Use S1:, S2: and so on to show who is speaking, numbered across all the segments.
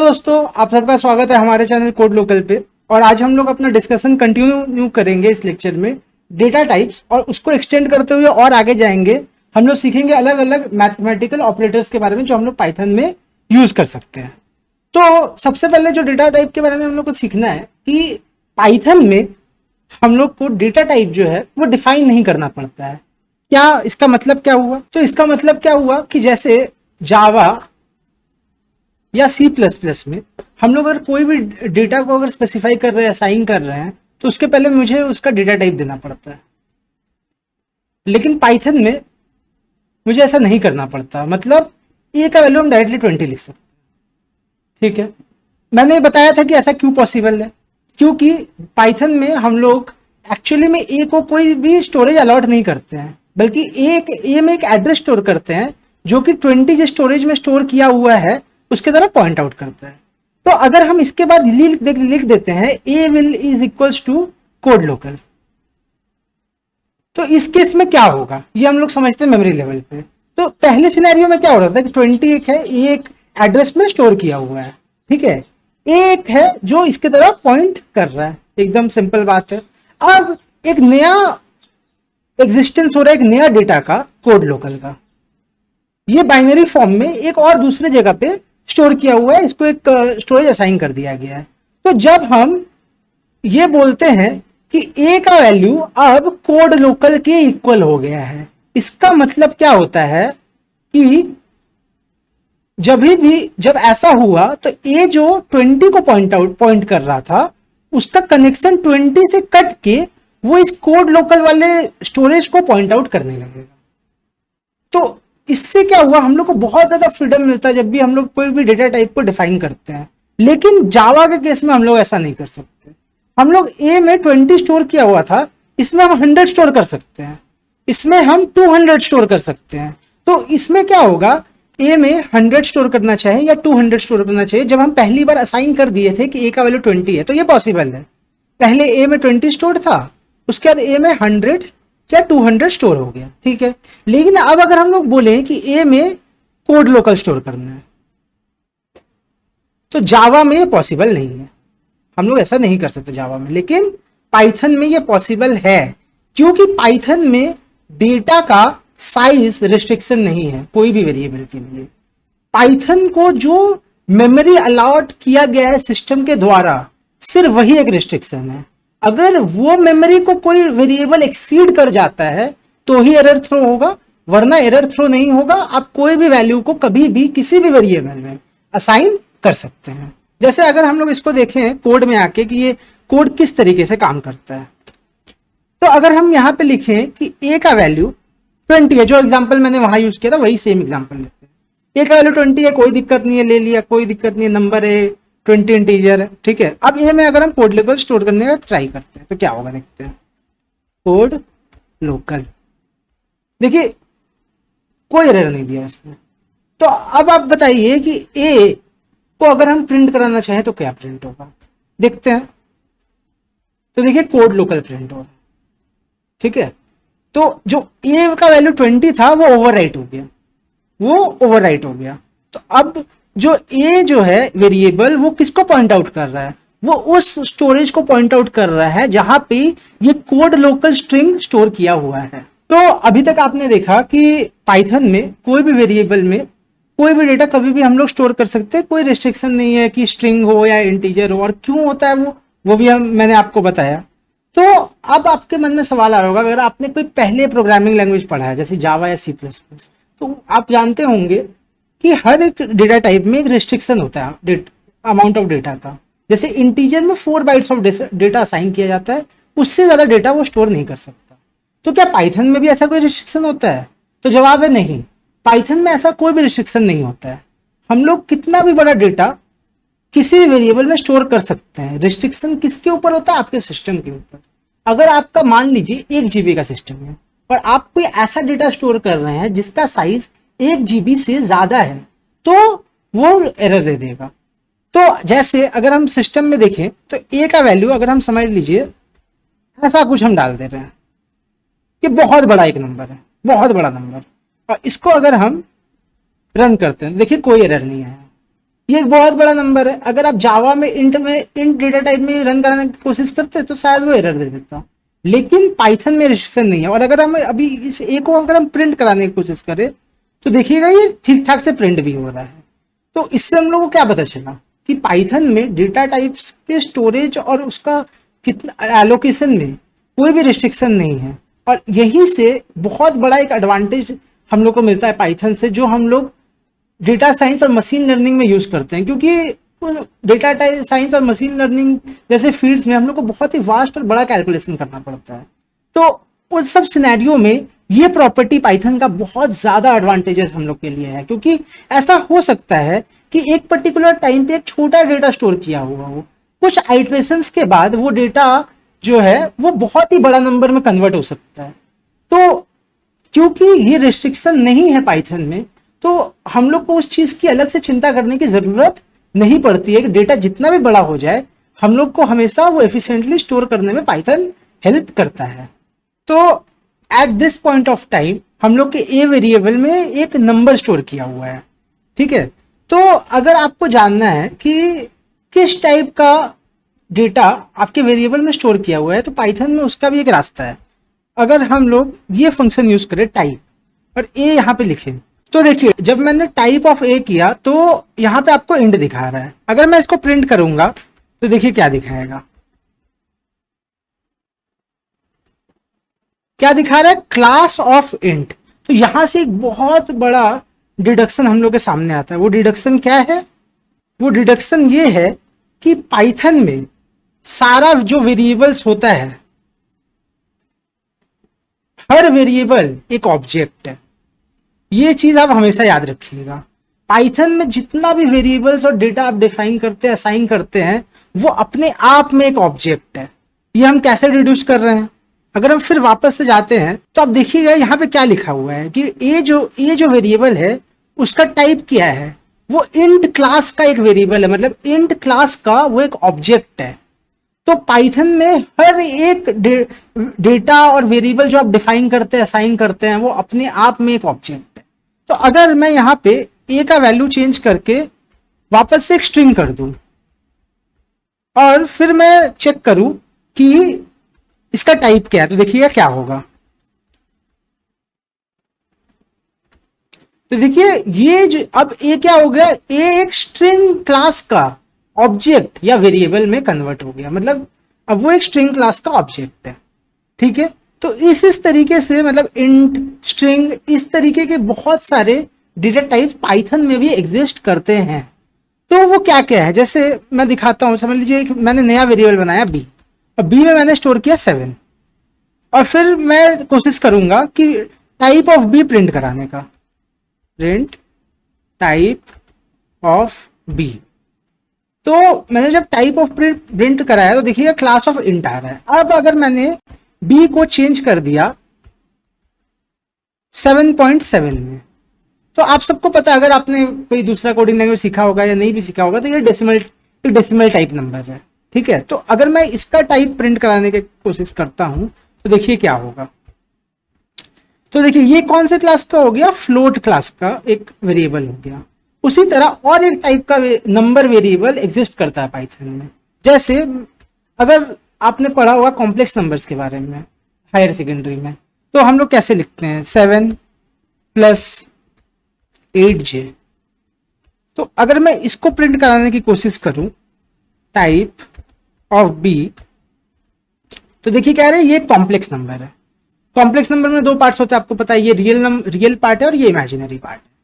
S1: दोस्तों, आप सबका स्वागत है हमारे चैनल कोड लोकल पे। और आज हम लोग अपना डिस्कशन कंटिन्यू करेंगे इस लेक्चर में डेटा टाइप्स, और उसको एक्सटेंड करते हुए और आगे जाएंगे। हम लोग सीखेंगे अलग अलग मैथमेटिकल ऑपरेटर्स के बारे में जो हम लोग पाइथन में यूज कर सकते हैं। तो सबसे पहले जो डेटा टाइप के बारे में हम लोग को सीखना है कि पाइथन में हम लोग को डेटा टाइप जो है वो डिफाइन नहीं करना पड़ता है। क्या इसका मतलब क्या हुआ? तो इसका मतलब क्या हुआ कि जैसे जावा या सी प्लस प्लस में हम लोग अगर कोई भी डेटा को अगर स्पेसिफाई कर रहे हैं, असाइन कर रहे हैं, तो उसके पहले मुझे उसका डेटा टाइप देना पड़ता है। लेकिन पाइथन में मुझे ऐसा नहीं करना पड़ता। मतलब ए का वैल्यू हम डायरेक्टली 20 लिख सकते हैं। ठीक है, मैंने बताया था कि ऐसा क्यों पॉसिबल है, क्योंकि पाइथन में हम लोग एक्चुअली में ए को कोई भी स्टोरेज अलॉट नहीं करते हैं, बल्कि ए में एक एड्रेस स्टोर करते हैं जो कि 20 जिस स्टोरेज में स्टोर किया हुआ है उसके तरफ पॉइंट आउट करता है। तो अगर हम इसके बाद लिख देते हैं a will is equals to code local, तो इस केस में क्या होगा ये हम लोग समझते हैं मेमोरी लेवल पे। तो पहले सिनेरियो में क्या हो रहा था कि 20 एक है, ए एक एड्रेस में स्टोर किया हुआ है, ठीक है, ए एक है जो इसके तरफ पॉइंट कर रहा है। एकदम सिंपल बात है। अब एक नया एग्जिस्टेंस हो रहा है, एक नया डेटा का, कोड लोकल का। ये बाइनरी फॉर्म में एक और दूसरे जगह पे स्टोर किया हुआ है, इसको एक स्टोरेज असाइन कर दिया गया है। तो जब हम ये बोलते हैं कि ए का वैल्यू अब कोड लोकल के इक्वल हो गया है, इसका मतलब क्या होता है कि जब ऐसा हुआ तो ए जो 20 को पॉइंट कर रहा था, उसका कनेक्शन 20 से कट के वो इस कोड लोकल वाले स्टोरेज को पॉइंट आउट करने लगेगा। तो इससे क्या हुआ, हम लोग को बहुत ज्यादा फ्रीडम मिलता है जब भी हम लोग कोई भी डेटा टाइप को डिफाइन करते हैं। लेकिन जावा के केस में हम लोग ऐसा नहीं कर सकते। हम लोग ए में 20 स्टोर किया हुआ था, इसमें हम 100 स्टोर कर सकते हैं, इसमें हम 200 स्टोर कर सकते हैं। तो इसमें क्या होगा, ए में 100 स्टोर करना चाहिए या 200 स्टोर करना चाहिए। जब हम पहली बार असाइन कर दिए थे कि ए का वैल्यू 20 है, तो ये पॉसिबल है। पहले ए में 20 स्टोर था, उसके बाद ए में 100 या 200 स्टोर हो गया, ठीक है। लेकिन अब अगर हम लोग बोले कि ए में कोड लोकल स्टोर करना है, तो जावा में ये पॉसिबल नहीं है, हम लोग ऐसा नहीं कर सकते जावा में। लेकिन पाइथन में ये पॉसिबल है, क्योंकि पाइथन में डेटा का साइज रिस्ट्रिक्शन नहीं है कोई भी वेरिएबल के लिए। पाइथन को जो मेमोरी अलॉट किया गया है सिस्टम के द्वारा, सिर्फ वही एक रिस्ट्रिक्शन है। अगर वो मेमोरी को कोई वेरिएबल एक्सीड कर जाता है तो ही एरर थ्रो होगा, वरना एरर थ्रो नहीं होगा। आप कोई भी वैल्यू को कभी भी किसी भी वेरिएबल में असाइन कर सकते हैं। जैसे अगर हम लोग इसको देखें कोड में आके कि ये कोड किस तरीके से काम करता है, तो अगर हम यहाँ पे लिखें कि ए का वैल्यू 20 है, जो एग्जाम्पल मैंने वहां यूज किया था वही सेम एग्जाम्पल लेते हैं। ए का वैल्यू 20 है, कोई दिक्कत नहीं है, ले लिया, कोई दिक्कत नहीं है, नंबर है, 20 इंटीजर है, ठीक है। अब ए में अगर हम कोड लोकल स्टोर करने का ट्राई करते हैं तो क्या होगा, देखते हैं। कोड लोकल, देखिए कोई एरर नहीं दिया इसने। तो अब आप बताइए कि ए को अगर हम प्रिंट कराना चाहें तो क्या प्रिंट होगा, देखते हैं। तो देखिए कोड लोकल प्रिंट हो रहा है, ठीक है। तो जो ए का वैल्यू 20 था वो ओवरराइट हो गया, तो अब जो ए जो है वेरिएबल वो किसको पॉइंट आउट कर रहा है, वो उस स्टोरेज को पॉइंट आउट कर रहा है जहां पे ये कोड लोकल स्ट्रिंग स्टोर किया हुआ है। तो अभी तक आपने देखा कि पाइथन में कोई भी वेरिएबल में कोई भी डेटा कभी भी हम लोग स्टोर कर सकते हैं, कोई रिस्ट्रिक्शन नहीं है कि स्ट्रिंग हो या इंटीजर हो। और क्यों होता है वो भी मैंने आपको बताया। तो अब आपके मन में सवाल आ रहा होगा, अगर आपने कोई पहले प्रोग्रामिंग लैंग्वेज पढ़ा है जैसे जावा या सी प्लस प्लस, तो आप जानते होंगे कि हर एक डेटा टाइप में एक रिस्ट्रिक्शन होता है अमाउंट ऑफ डेटा का। जैसे इंटीजर में 4 बाइट्स ऑफ डेटा असाइन किया जाता है, उससे ज्यादा डेटा वो स्टोर नहीं कर सकता। तो क्या पाइथन में भी ऐसा कोई रिस्ट्रिक्शन होता है? तो जवाब है नहीं, पाइथन में ऐसा कोई भी रिस्ट्रिक्शन नहीं होता है। हम लोग कितना भी बड़ा डेटा किसी भी वेरिएबल में स्टोर कर सकते हैं। रिस्ट्रिक्शन किसके ऊपर होता है? आपके सिस्टम के ऊपर। अगर आपका मान लीजिए 1 GB का सिस्टम है और आप कोई ऐसा डेटा स्टोर कर रहे हैं जिसका साइज 1 GB से ज्यादा है, तो वो एरर दे देगा। तो जैसे अगर हम सिस्टम में देखें तो ए का वैल्यू अगर हम समझ लीजिए ऐसा कुछ हम डाल दे रहे हैं कि बहुत बड़ा एक नंबर है, बहुत बड़ा नंबर, और इसको अगर हम रन करते हैं, देखिए कोई एरर नहीं आया। ये एक बहुत बड़ा नंबर है। अगर आप जावा में इंट डेटा टाइप में रन कराने की कोशिश करते हैं तो शायद वो एरर दे देता, लेकिन पाइथन में रिस्ट्रिक्शन नहीं है। और अगर हम अभी इस ए को अगर हम प्रिंट कराने की कोशिश करें तो देखिएगा ये ठीक ठाक से प्रिंट भी हो रहा है। तो इससे हम लोग को क्या पता चला कि पाइथन में डेटा टाइप्स के स्टोरेज और उसका कितना एलोकेशन में कोई भी रिस्ट्रिक्शन नहीं है। और यही से बहुत बड़ा एक एडवांटेज हम लोग को मिलता है पाइथन से, जो हम लोग डेटा साइंस और मशीन लर्निंग में यूज करते हैं। क्योंकि डेटा साइंस और मशीन लर्निंग जैसे फील्ड्स में हम लोग को बहुत ही वास्ट और बड़ा कैलकुलेशन करना पड़ता है। तो उस सब सिनेरियो में ये प्रॉपर्टी पाइथन का बहुत ज्यादा एडवांटेजेस हम लोग के लिए है, क्योंकि ऐसा हो सकता है कि एक पर्टिकुलर टाइम पे एक छोटा डेटा स्टोर किया हुआ हो, कुछ आइट्रेशंस के बाद वो डेटा जो है वो बहुत ही बड़ा नंबर में कन्वर्ट हो सकता है। तो क्योंकि ये रिस्ट्रिक्शन नहीं है पाइथन में, तो हम लोग को उस चीज की अलग से चिंता करने की जरूरत नहीं पड़ती है कि डेटा जितना भी बड़ा हो जाए, हम लोग को हमेशा वो एफिशिएंटली स्टोर करने में पाइथन हेल्प करता है। तो at this point of time हम लोग के ए वेरिएबल में एक नंबर स्टोर किया हुआ है, ठीक है। तो अगर आपको जानना है कि किस टाइप का डेटा आपके वेरिएबल में स्टोर किया हुआ है, तो पाइथन में उसका भी एक रास्ता है। अगर हम लोग ये फंक्शन यूज करें टाइप और ए यहाँ पे लिखें, तो देखिए जब मैंने टाइप ऑफ ए किया तो यहाँ पे आपको इंड दिखा रहा है। अगर मैं इसको प्रिंट करूंगा तो देखिए क्या दिखाएगा, क्या दिखा रहा है, क्लास ऑफ इंट। तो यहां से एक बहुत बड़ा डिडक्शन हम लोग के सामने आता है। वो डिडक्शन क्या है? वो डिडक्शन ये है कि पाइथन में सारा जो वेरिएबल्स होता है, हर वेरिएबल एक ऑब्जेक्ट है। ये चीज आप हमेशा याद रखिएगा। पाइथन में जितना भी वेरिएबल्स और डेटा आप डिफाइन करते हैं, असाइन करते हैं, वो अपने आप में एक ऑब्जेक्ट है। ये हम कैसे डिड्यूस कर रहे हैं? अगर हम फिर वापस से जाते हैं तो आप देखिएगा यहाँ पे क्या लिखा हुआ है कि ये जो वेरिएबल है उसका टाइप क्या है, वो इंट क्लास का एक वेरिएबल है, मतलब इंट क्लास का वो एक ऑब्जेक्ट है। तो पाइथन में हर एक डेटा और वेरिएबल जो आप डिफाइन करते हैं, असाइन करते हैं, वो अपने आप में एक ऑब्जेक्ट है। तो अगर मैं यहाँ पे ए का वैल्यू चेंज करके वापस से एक स्ट्रिंग कर दूं और फिर मैं चेक करूं कि इसका टाइप क्या है, तो देखिएगा क्या होगा। तो देखिए ये जो अब ए क्या हो गया, ए एक स्ट्रिंग क्लास का ऑब्जेक्ट या वेरिएबल में कन्वर्ट हो गया, मतलब अब वो एक स्ट्रिंग क्लास का ऑब्जेक्ट है, ठीक है। तो इस तरीके से मतलब इंट, स्ट्रिंग, इस तरीके के बहुत सारे डेटा टाइप पाइथन में भी एग्जिस्ट करते हैं। तो वो क्या क्या है, जैसे मैं दिखाता हूं। समझ लीजिए मैंने नया वेरिएबल बनाया बी, और बी में मैंने स्टोर किया 7, और फिर मैं कोशिश करूंगा कि टाइप ऑफ बी प्रिंट कराने का, प्रिंट टाइप ऑफ बी। तो मैंने जब टाइप ऑफ प्रिंट कराया तो देखिएगा क्लास ऑफ इंट आ रहा है। अब अगर मैंने बी को चेंज कर दिया 7.7 में, तो आप सबको पता है, अगर आपने कोई दूसरा कोडिंग लैंग्वेज सीखा होगा या नहीं भी सीखा होगा, तो ये डेसिमल टाइप नंबर है, ठीक है। तो अगर मैं इसका टाइप प्रिंट कराने की कोशिश करता हूं तो देखिए क्या होगा। तो देखिए ये कौन से क्लास का हो गया, फ्लोट क्लास का एक वेरिएबल हो गया। उसी तरह और एक टाइप का नंबर वेरिएबल एग्जिस्ट करता है पाइथन में। जैसे अगर आपने पढ़ा होगा कॉम्प्लेक्स नंबर्स के बारे में हायर सेकेंडरी में, तो हम लोग कैसे लिखते हैं, 7 + 8j। तो अगर मैं इसको प्रिंट कराने की कोशिश करूं टाइप ऑफ बी, तो देखिए क्या है, ये कॉम्प्लेक्स नंबर है। कॉम्प्लेक्स नंबर में 2 पार्ट्स होते हैं, आपको पता है, ये रियल पार्ट है और ये इमेजिनरी पार्ट है।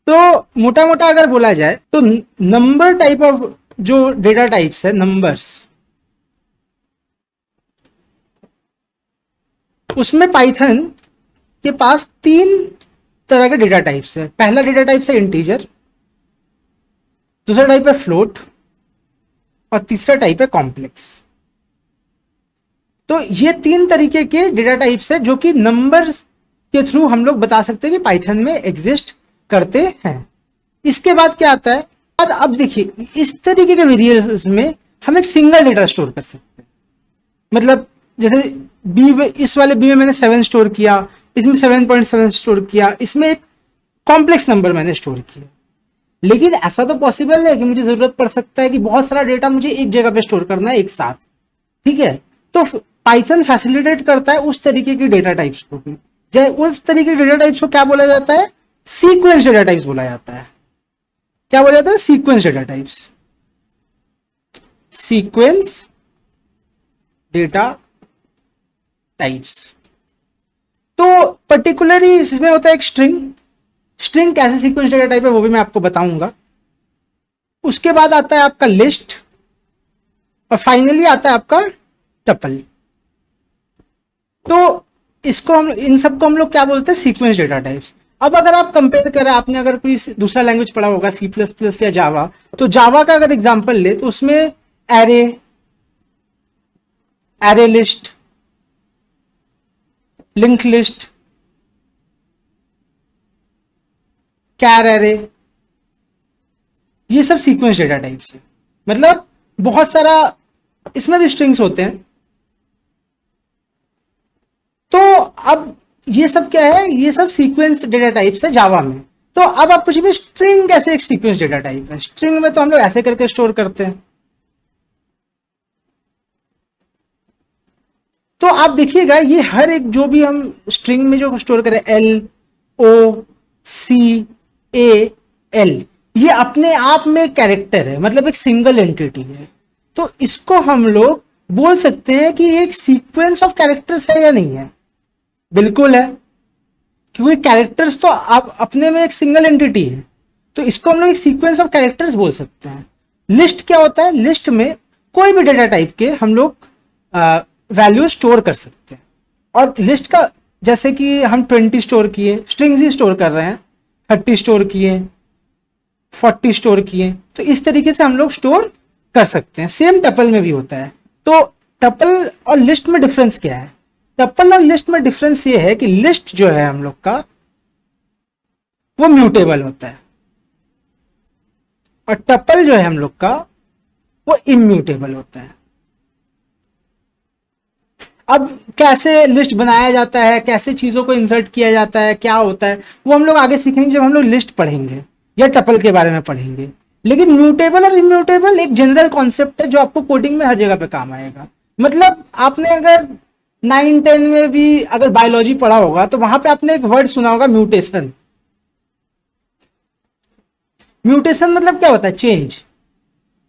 S1: तो मोटा मोटा अगर बोला जाए तो नंबर टाइप ऑफ जो डेटा टाइप्स है, नंबर्स, उसमें पाइथन के पास 3 तरह के डेटा टाइप्स है। पहला डेटा टाइप है इंटीजर, दूसरा टाइप है फ्लोट, और तीसरा टाइप है कॉम्प्लेक्स। तो ये 3 तरीके के डेटा टाइप्स है जो कि नंबर्स के थ्रू हम लोग बता सकते हैं कि पाइथन में एग्जिस्ट करते हैं। इसके बाद क्या आता है, अब देखिए इस तरीके के वेरिएबल्स में हम एक सिंगल डेटा स्टोर कर सकते हैं। मतलब जैसे बी में, इस वाले बी में मैंने 7 स्टोर किया, इसमें 7.7 स्टोर किया, इसमें एक कॉम्प्लेक्स नंबर मैंने स्टोर किया। लेकिन ऐसा तो पॉसिबल है कि मुझे जरूरत पड़ सकता है कि बहुत सारा डेटा मुझे एक जगह पे स्टोर करना है एक साथ, ठीक है। तो पाइथन फैसिलिटेट करता है उस तरीके की डेटा टाइप्स को भी। उस तरीके के डेटा टाइप्स को क्या बोला जाता है? सीक्वेंस डेटा टाइप्स बोला जाता है। क्या बोला जाता है? Sequence data types. Sequence data types. तो पर्टिकुलरली इसमें होता है एक स्ट्रिंग। स्ट्रिंग कैसे सीक्वेंस डेटा टाइप है वो भी मैं आपको बताऊंगा। उसके बाद आता है आपका लिस्ट, और फाइनली आता है आपका टपल। तो इसको हम, इन सबको हम लोग क्या बोलते हैं? Sequence data types. अब अगर आप कंपेयर करें, आपने अगर कोई दूसरा लैंग्वेज पढ़ा होगा सी प्लस प्लस या जावा, तो जावा का अगर एग्जांपल ले तो उसमें array, array list, link list, char array, ये सब सीक्वेंस डेटा टाइप्स है। मतलब बहुत सारा इसमें भी स्ट्रिंग्स होते हैं। तो अब ये सब क्या है? ये सब सीक्वेंस डेटा टाइप्स है जावा में। तो अब आप पूछिए स्ट्रिंग कैसे एक सीक्वेंस डेटा टाइप है? स्ट्रिंग में तो हम लोग ऐसे करके स्टोर करते हैं। तो आप देखिएगा ये हर एक जो भी हम स्ट्रिंग में जो स्टोर करें, L O C A L, ये अपने आप में कैरेक्टर है, मतलब एक सिंगल एंटिटी है। तो इसको हम लोग बोल सकते हैं कि एक सीक्वेंस ऑफ कैरेक्टर्स है या नहीं है? बिल्कुल है, क्योंकि कैरेक्टर्स तो आप अपने में एक सिंगल एंटिटी है। तो इसको हम लोग एक सीक्वेंस ऑफ कैरेक्टर्स बोल सकते हैं। लिस्ट क्या होता है? लिस्ट में कोई भी डेटा टाइप के हम लोग वैल्यू स्टोर कर सकते हैं। और लिस्ट का, जैसे कि हम 20 स्टोर किए, स्ट्रिंग्स ही स्टोर कर रहे हैं, 30 स्टोर किए, 40 स्टोर किए, तो इस तरीके से हम लोग स्टोर कर सकते हैं। सेम टपल में भी होता है। तो टपल और लिस्ट में डिफरेंस क्या है? टपल और लिस्ट में डिफरेंस ये है कि लिस्ट जो है हम लोग का वो म्यूटेबल होता है, और टपल जो है हम लोग का वो इम्यूटेबल होता है। अब कैसे लिस्ट बनाया जाता है, कैसे चीजों को इंसर्ट किया जाता है, क्या होता है, वो हम लोग आगे सीखेंगे जब हम लोग लिस्ट पढ़ेंगे या टपल के बारे में पढ़ेंगे। लेकिन म्यूटेबल और इम्यूटेबल एक जनरल कॉन्सेप्ट है जो आपको कोडिंग में हर जगह पे काम आएगा। मतलब आपने अगर 9-10 में भी अगर बायोलॉजी पढ़ा होगा तो वहां पे आपने एक वर्ड सुना होगा, म्यूटेशन। म्यूटेशन मतलब क्या होता है? चेंज।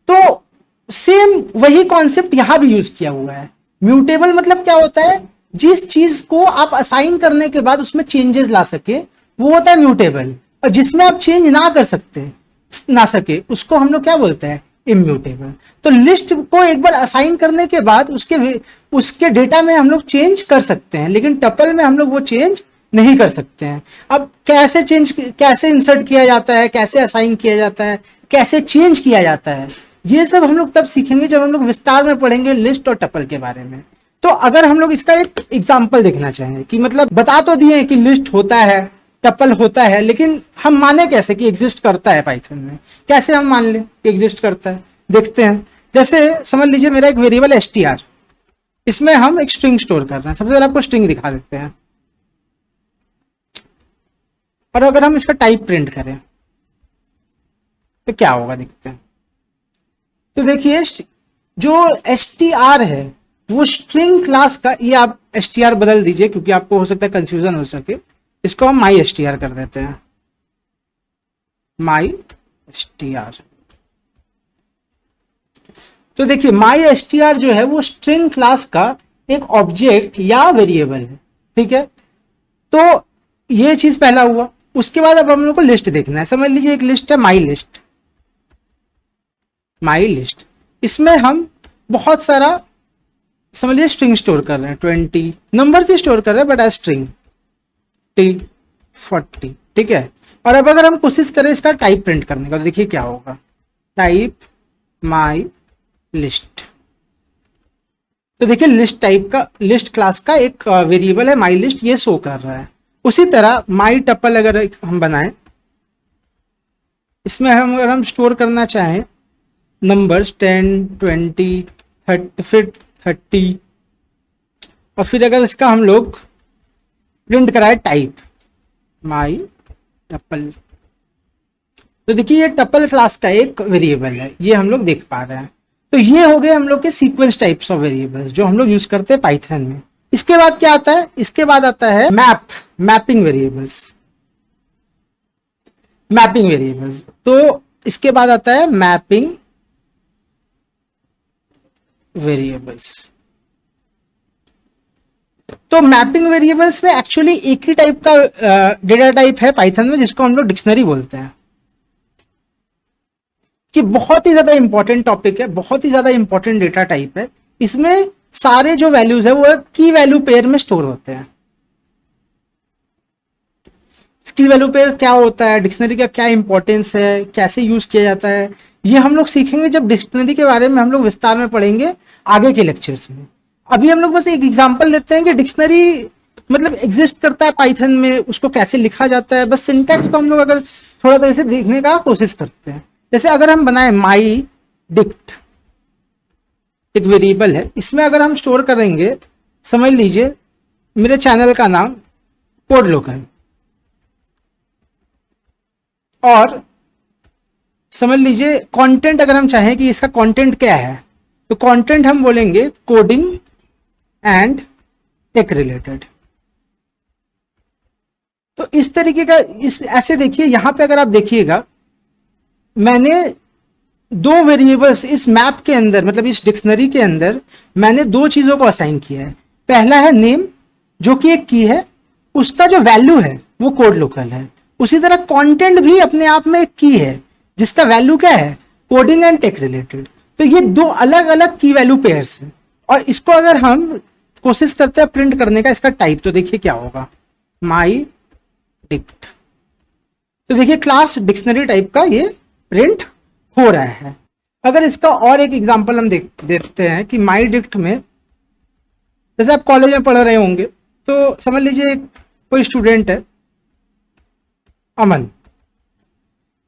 S1: तो सेम वही कॉन्सेप्ट यहां भी यूज किया हुआ है। म्यूटेबल मतलब क्या होता है? जिस चीज को आप असाइन करने के बाद उसमें चेंजेस ला सके वो होता है म्यूटेबल, और जिसमें आप चेंज ना कर सकते ना सके उसको हम लोग क्या बोलते हैं? इम्यूटेबल। तो लिस्ट को एक बार असाइन करने के बाद उसके डेटा में हम लोग चेंज कर सकते हैं, लेकिन टपल में हम लोग वो चेंज नहीं कर सकते हैं। अब कैसे इंसर्ट किया जाता है, कैसे असाइन किया जाता है, कैसे चेंज किया जाता है, ये सब हम लोग तब सीखेंगे जब हम लोग विस्तार में पढ़ेंगे लिस्ट और टपल के बारे में। तो अगर हम लोग इसका एक एग्जाम्पल देखना चाहें कि मतलब बता तो दिए कि लिस्ट होता है, टपल होता है, लेकिन हम माने कैसे कि एग्जिस्ट करता है पाइथन में? कैसे हम मान लें कि एग्जिस्ट करता है? देखते हैं। जैसे समझ लीजिए मेरा एक वेरिएबल str, इसमें हम एक स्ट्रिंग स्टोर कर रहे हैं। सबसे पहले आपको स्ट्रिंग दिखा देते हैं, और अगर हम इसका टाइप प्रिंट करें तो क्या होगा, देखते हैं। तो देखिए जो str है वो स्ट्रिंग क्लास का, ये आप str बदल दीजिए क्योंकि आपको हो सकता है कंफ्यूजन हो सके। इसको हम माई str कर देते हैं, माई str। तो देखिए माई str जो है वो स्ट्रिंग क्लास का एक ऑब्जेक्ट या वेरिएबल है, ठीक है। तो ये चीज पहला हुआ। उसके बाद अब हम लोग को लिस्ट देखना है। समझ लीजिए एक लिस्ट है माई लिस्ट। माई लिस्ट, इसमें हम बहुत सारा, समझ लीजिए स्ट्रिंग स्टोर कर रहे हैं, 20 नंबर से स्टोर कर रहे हैं बट एज स्ट्रिंग, 40, ठीक है। और अब अगर हम कोशिश करें इसका टाइप प्रिंट करने का, तो देखिए क्या होगा, टाइप माई लिस्ट। तो देखिए लिस्ट टाइप का, लिस्ट क्लास का एक वेरिएबल है माई लिस्ट, ये शो कर रहा है। उसी तरह माई टपल अगर हम बनाएं, इसमें हम अगर हम स्टोर करना चाहें नंबर्स 10, 20, 30, फिर 30, और फिर अगर इसका हम लोग प्रिंट कराए टाइप माई टपल, तो देखिए ये टपल क्लास का एक वेरिएबल है, ये हम लोग देख पा रहे हैं। तो ये हो गए हम लोग के सीक्वेंस टाइप्स ऑफ वेरिएबल्स जो हम लोग यूज करते हैं पाइथन में। इसके बाद क्या आता है, इसके बाद आता है मैपिंग वेरिएबल्स। मैपिंग वेरिएबल्स, तो इसके बाद आता है मैपिंग वेरिएबल्स। तो मैपिंग वेरिएबल्स में एक्चुअली एक ही टाइप का डेटा टाइप है पाइथन में, जिसको हम लोग डिक्शनरी बोलते हैं, कि बहुत ही ज्यादा इंपॉर्टेंट टॉपिक है, बहुत ही ज्यादा इंपॉर्टेंट डेटा टाइप है। इसमें सारे जो वैल्यूज है वो की वैल्यू पेयर में स्टोर होते हैं। की वैल्यू पेयर क्या होता है, डिक्शनरी का क्या इंपॉर्टेंस है, कैसे यूज किया जाता है, ये हम लोग सीखेंगे जब डिक्शनरी के बारे में हम लोग विस्तार में पढ़ेंगे आगे के लेक्चर्स में। अभी हम लोग बस एक एग्जांपल लेते हैं कि डिक्शनरी मतलब एग्जिस्ट करता है पाइथन में, उसको कैसे लिखा जाता है, बस सिंटैक्स को हम लोग अगर थोड़ा तरह से देखने का कोशिश करते हैं। जैसे अगर हम बनाए माई डिक्ट, एक वेरिएबल है, इसमें अगर हम स्टोर करेंगे, समझ लीजिए मेरे चैनल का नाम कोड लोकल, और समझ लीजिए कंटेंट अगर हम चाहें कि इसका कंटेंट क्या है, तो कंटेंट हम बोलेंगे कोडिंग एंड टेक रिलेटेड। तो इस तरीके का ऐसे देखिए यहां पे अगर आप देखिएगा, मैंने दो वेरिएबल्स इस मैप के अंदर, मतलब इस डिक्शनरी के अंदर मैंने दो चीजों को असाइन किया है। पहला है नेम, जो कि एक की है, उसका जो वैल्यू है वो कोड लोकल है। उसी तरह कंटेंट भी अपने आप में एक की है, जिसका वैल्यू क्या है, कोडिंग एंड टेक रिलेटेड। तो ये दो अलग अलग की वैल्यू पेयर्स हैं, और इसको अगर हम कोशिश करते हैं प्रिंट करने का, इसका टाइप तो देखिए क्या होगा, माई डिक्ट। तो देखिए क्लास डिक्शनरी टाइप का ये प्रिंट हो रहा है। अगर इसका और एक एग्जांपल हम देखते हैं कि माई डिक्ट में, जैसे आप कॉलेज में पढ़ रहे होंगे, तो समझ लीजिए कोई स्टूडेंट है अमन,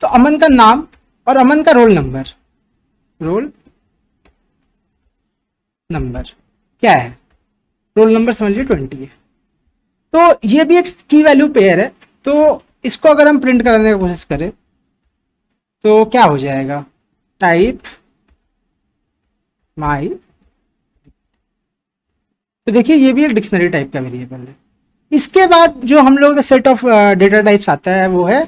S1: तो अमन का नाम और अमन का रोल नंबर क्या है, रोल नंबर समझ लीजिए 20 है। तो ये भी एक की वैल्यू पेयर है। तो इसको अगर हम प्रिंट करने की कोशिश करें तो क्या हो जाएगा, टाइप माई। तो देखिए ये भी एक डिक्शनरी टाइप का वेरिएबल है। इसके बाद जो हम लोग सेट ऑफ डेटा टाइप्स आता है वो है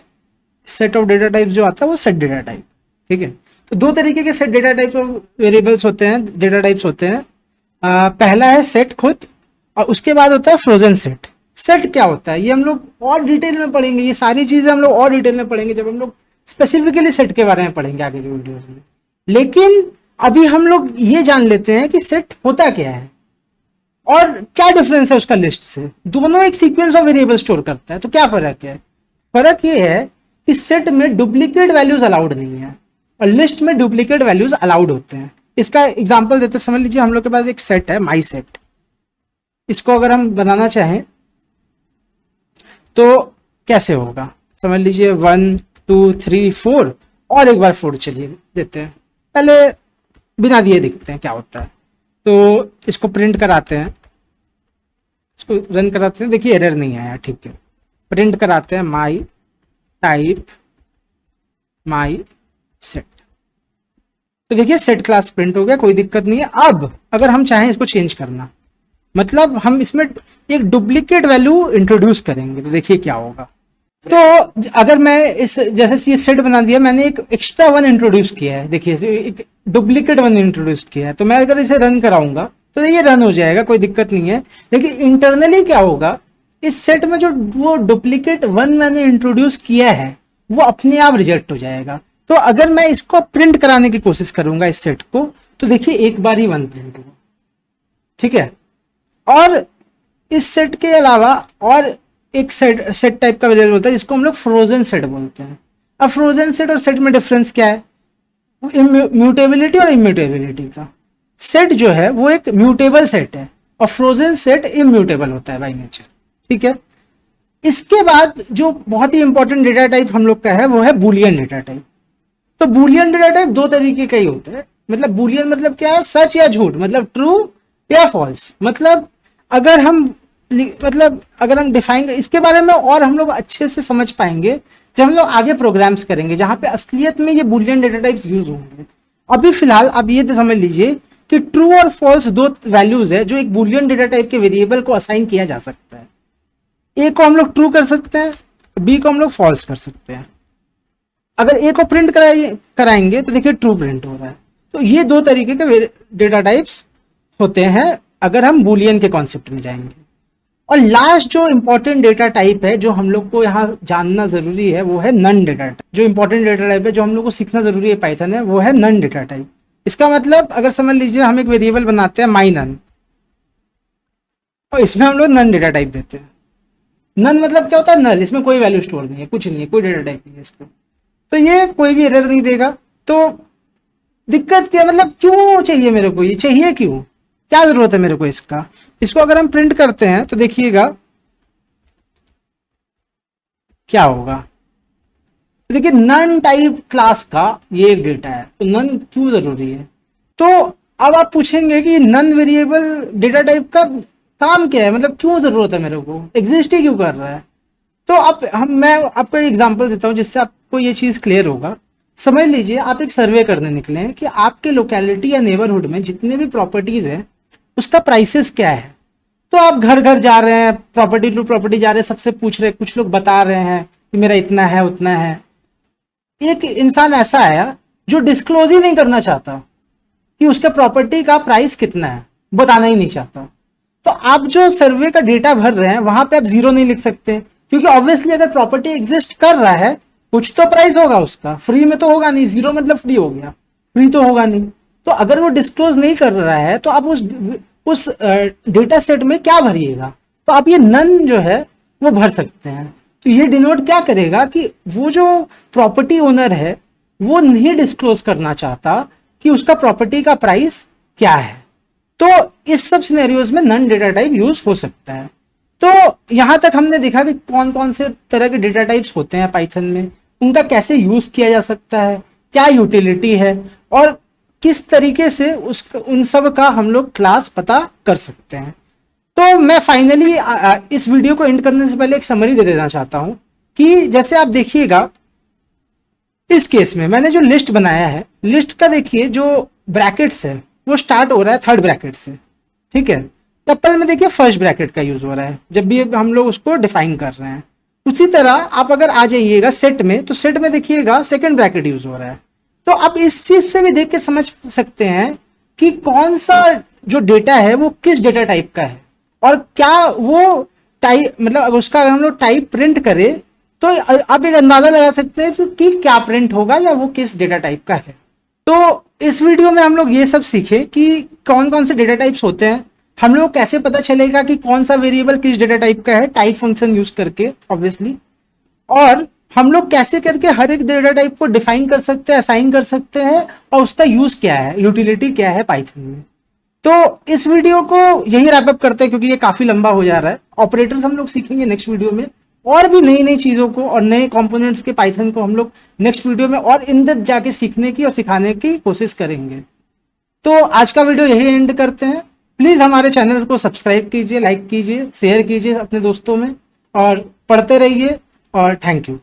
S1: सेट ऑफ डेटा टाइप्स, जो आता है वो सेट डेटा टाइप। ठीक है, तो दो तरीके के सेट डेटा टाइप वेरिएबल्स होते हैं, डेटा टाइप्स होते हैं। पहला है सेट खुद, और उसके बाद होता है फ्रोजन सेट। सेट क्या होता है ये हम लोग और डिटेल में पढ़ेंगे, ये सारी चीजें हम लोग और डिटेल में पढ़ेंगे जब हम लोग स्पेसिफिकली सेट के बारे में पढ़ेंगे आगे के वीडियोस में। लेकिन अभी हम लोग ये जान लेते हैं कि सेट होता क्या है और क्या डिफरेंस है उसका लिस्ट से। दोनों एक सीक्वेंस ऑफ वेरिएबल स्टोर करता है, तो क्या फर्क है, फर्क ये है कि सेट में डुप्लीकेट वैल्यूज अलाउड नहीं है और लिस्ट में डुप्लीकेट वैल्यूज अलाउड होते हैं। इसका एग्जांपल देते समझ लीजिए हम लोग के पास एक सेट है माई सेट, इसको अगर हम बनाना चाहें तो कैसे होगा, समझ लीजिए 1 2 3 4 और एक बार 4 चलिए देते हैं, पहले बिना दिए देखते हैं क्या होता है। तो इसको प्रिंट कराते हैं, इसको रन कराते हैं, देखिए एरर नहीं आया, ठीक है। प्रिंट कराते हैं माई टाइप माई सेट, तो देखिए सेट क्लास प्रिंट हो गया, कोई दिक्कत नहीं है। अब अगर हम चाहें इसको चेंज करना, मतलब हम इसमें एक डुप्लीकेट वैल्यू इंट्रोड्यूस करेंगे, तो देखिए क्या होगा। तो अगर मैं इस जैसे ये सेट बना दिया, मैंने एक एक्स्ट्रा 1 इंट्रोड्यूस किया है, देखिए एक डुप्लीकेट 1 इंट्रोड्यूस किया है, तो मैं अगर इसे रन कराऊंगा तो ये रन हो जाएगा, कोई दिक्कत नहीं है। लेकिन इंटरनली क्या होगा, इस सेट में जो वो डुप्लीकेट 1 मैंने इंट्रोड्यूस किया है वो अपने आप रिजेक्ट हो जाएगा। तो अगर मैं इसको प्रिंट कराने की कोशिश करूंगा इस सेट को, तो देखिए एक बार ही 1 प्रिंट होगा, ठीक है। और इस सेट के अलावा और एक सेट टाइप का वेरिएबल होता है जिसको हम लोग फ्रोजन सेट बोलते हैं। अब फ्रोजन सेट और सेट में डिफरेंस क्या है, म्यूटेबिलिटी और इम्यूटेबिलिटी का। सेट जो है वो एक म्यूटेबल सेट है और फ्रोजन सेट इम्यूटेबल होता है बाय नेचर, ठीक है। इसके बाद जो बहुत ही इंपॉर्टेंट डेटा टाइप हम लोग का है वो है बूलियन डेटा टाइप। तो बूलियन डेटा टाइप दो तरीके का ही होता है, मतलब बूलियन मतलब क्या है, सच या झूठ, मतलब ट्रू या फॉल्स। मतलब अगर हम डिफाइन इसके बारे में और हम लोग अच्छे से समझ पाएंगे जब हम लोग आगे प्रोग्राम्स करेंगे जहां पे असलियत में ये बुलियन डेटा टाइप्स यूज होंगे। अभी फिलहाल आप ये तो समझ लीजिए कि ट्रू और फॉल्स दो वैल्यूज है जो एक बुलियन डेटा टाइप के वेरिएबल को असाइन किया जा सकता है। ए को हम लोग ट्रू कर सकते हैं, बी को हम लोग फॉल्स कर सकते हैं। अगर ए को प्रिंट कराएंगे तो देखिए ट्रू प्रिंट हो रहा है। तो ये दो तरीके के डेटा टाइप्स होते हैं अगर हम बुलियन के कॉन्सेप्ट में जाएंगे। और लास्ट जो इंपॉर्टेंट डेटा टाइप है जो हम लोग को यहाँ जानना जरूरी है वो है नन डेटा टाइप। जो इंपॉर्टेंट डेटा टाइप है जो हम लोग को सीखना जरूरी है पाइथन है वो है नन डेटा टाइप। इसका मतलब अगर समझ लीजिए हम एक वेरिएबल बनाते हैं माई नन और इसमें हम लोग नन डेटा टाइप देते हैं। नन मतलब क्या होता है? नल, इसमें कोई वैल्यू स्टोर नहीं है, कुछ नहीं है, कोई डेटा टाइप नहीं है इसको, तो ये कोई भी एरर नहीं देगा। तो दिक्कत क्या, मतलब क्यों चाहिए मेरे को, ये चाहिए क्यों, क्या जरूरत है मेरे को इसका? इसको अगर हम प्रिंट करते हैं तो देखिएगा क्या होगा। तो देखिए नन टाइप क्लास का ये एक डेटा है, तो नन क्यों जरूरी है? तो अब आप पूछेंगे कि नन वेरिएबल डेटा टाइप का काम क्या है, मतलब क्यों जरूरत है मेरे को, एग्जिस्ट ही क्यों कर रहा है? तो मैं आपको एक एग्जांपल देता हूँ जिससे आपको ये चीज क्लियर होगा। समझ लीजिए आप एक सर्वे करने निकले हैं कि आपके लोकेलिटी या नेबरहुड में जितने भी प्रॉपर्टीज हैं उसका प्राइसेस क्या है। तो आप घर घर जा रहे हैं, प्रॉपर्टी टू प्रॉपर्टी जा रहे हैं, सबसे पूछ रहे हैं, कुछ लोग बता रहे हैं कि मेरा इतना है उतना है। एक इंसान ऐसा आया जो डिस्क्लोज ही नहीं करना चाहता कि उसका प्रॉपर्टी का प्राइस कितना है, बताना ही नहीं चाहता। तो आप जो सर्वे का डेटा भर रहे हैं वहां पे आप जीरो नहीं लिख सकते, क्योंकि ऑब्वियसली अगर प्रॉपर्टी एग्जिस्ट कर रहा है कुछ तो प्राइस होगा उसका, फ्री में तो होगा नहीं, जीरो मतलब फ्री हो गया, फ्री तो होगा नहीं। तो अगर वो डिस्क्लोज नहीं कर रहा है तो आप उस डेटा सेट में क्या भरिएगा? तो आप ये नन जो है वो भर सकते हैं। तो ये डिनोट क्या करेगा कि वो जो प्रॉपर्टी ओनर है वो नहीं डिस्क्लोज करना चाहता कि उसका प्रॉपर्टी का प्राइस क्या है। तो इस सब सिनेरियोज में नन डेटा टाइप यूज हो सकता है। तो यहां तक हमने देखा कि कौन कौन से तरह के डेटा टाइप्स होते हैं पाइथन में, उनका कैसे यूज किया जा सकता है, क्या यूटिलिटी है और किस तरीके से उन सब का हम लोग क्लास पता कर सकते हैं। तो मैं फाइनली इस वीडियो को एंड करने से पहले एक समरी दे देना चाहता हूं कि जैसे आप देखिएगा इस केस में मैंने जो लिस्ट बनाया है, लिस्ट का देखिए जो ब्रैकेट्स है वो स्टार्ट हो रहा है थर्ड ब्रैकेट से, ठीक है। टप्पल में देखिए फर्स्ट ब्रैकेट का यूज हो रहा है जब भी हम लोग उसको डिफाइन कर रहे हैं। उसी तरह आप अगर आ जाइएगा सेट में, तो सेट में देखिएगा सेकंड ब्रैकेट यूज हो रहा है। तो आप इस चीज से भी देख के समझ सकते हैं कि कौन सा जो डेटा है वो किस डेटा टाइप का है और क्या वो टाइप, मतलब अगर उसका अगर हम लोग टाइप प्रिंट करें तो आप एक अंदाजा लगा सकते हैं कि क्या प्रिंट होगा या वो किस डेटा टाइप का है। तो इस वीडियो में हम लोग ये सब सीखे कि कौन कौन से डेटा टाइप्स होते हैं, हम लोग कैसे पता चलेगा कि कौन सा वेरिएबल किस डेटा टाइप का है, टाइप फंक्शन यूज करके ऑब्वियसली, और हम लोग कैसे करके हर एक डेटा टाइप को डिफाइन कर सकते हैं, असाइन कर सकते हैं और उसका यूज क्या है, यूटिलिटी क्या है पाइथन में। तो इस वीडियो को यही रैप अप करते हैं क्योंकि ये काफी लंबा हो जा रहा है। ऑपरेटर्स हम लोग सीखेंगे नेक्स्ट वीडियो में, और भी नई नई चीजों को और नए कंपोनेंट्स के पाइथन को हम लोग नेक्स्ट वीडियो में और इन डेप्थ जाके सीखने की और सिखाने की कोशिश करेंगे। तो आज का वीडियो यही एंड करते हैं। प्लीज हमारे चैनल को सब्सक्राइब कीजिए, लाइक कीजिए, शेयर कीजिए अपने दोस्तों में और पढ़ते रहिए और थैंक यू।